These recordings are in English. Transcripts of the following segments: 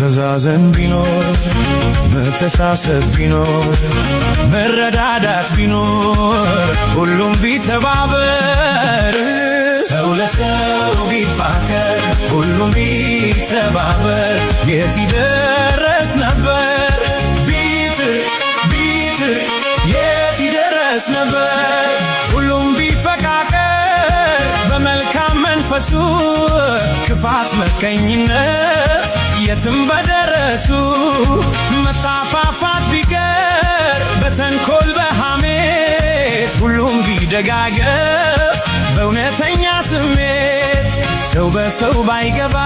መተዛዘን ቢኖር መተሳሰብ ቢኖር መረዳዳት ቢኖር ሁሉም ቢተባበር ሰው ለሰው ቢፋቀር ሁሉም ቢተባበር የት ይደረስ ነበር ቢጥር የት ይደረስ ነበር ሁሉም ቢፈቃቀር በመልካም መንፈሱ ክፋት መቀኝነት የትም በደረሱ መጣፋፋት ቢቀር በተንኮል በሐሜት ሁሉም ቢደጋገፍ በእውነተኛ ስሜት ሰው በሰው ባይገባ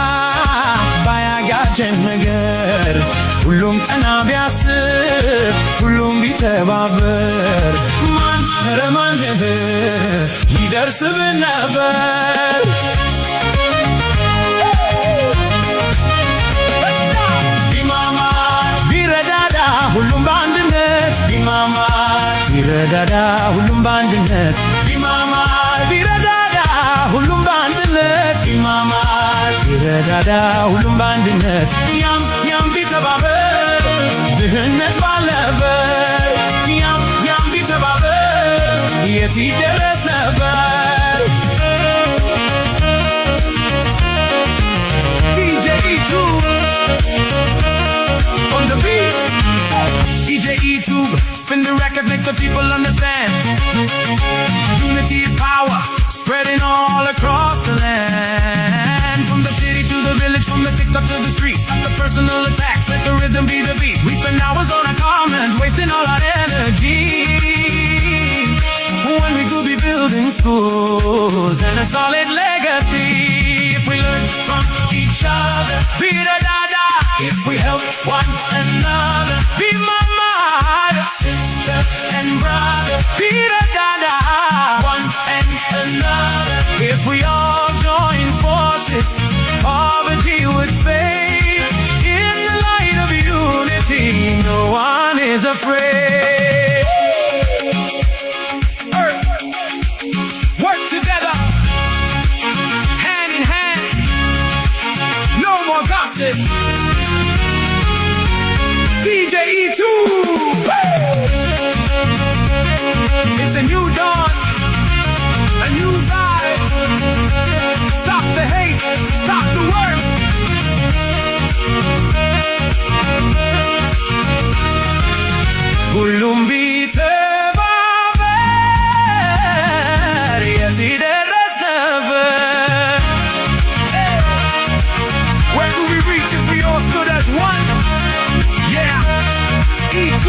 ባያጋጨን ነገር ሁሉም ቀና ቢያስብ ሁሉም ቢተባበር ማን ረማን ይደርስብን ነበር ቢረዳዳ ሁሉም በአንድነት ቢማማር ቢረዳዳ ሁሉም በአንድነት ቢማማር ቢረዳዳ ሁሉም በአንድነት ቢማማር ቢረዳዳ ሁሉም በአንድነት ያም ቢተባበር ድህነት ባለበት ያም ቢተባበር የት ይደረስ ነበር DJ E2 on the beat DJ E2 spin the record make the people understand unity is power spreading all across the land from the city to the village from the TikTok to the streets stop the personal attacks let the rhythm be the beat we spend hours on a comment wasting all our energy when we could be building schools and a solid legacy if we learn from each other be da da da if we help one another be mama sister and brother be da da da one and another if we all join forces poverty would fade in the light of unity no one is afraid work together hand in hand no more gossip DJ E2 it's a new dawn a new vibe stop the hate stop the work ሁሉም ቢተባበር የት ይደረስ ነበር where could we reach if we all stood as one yeah E2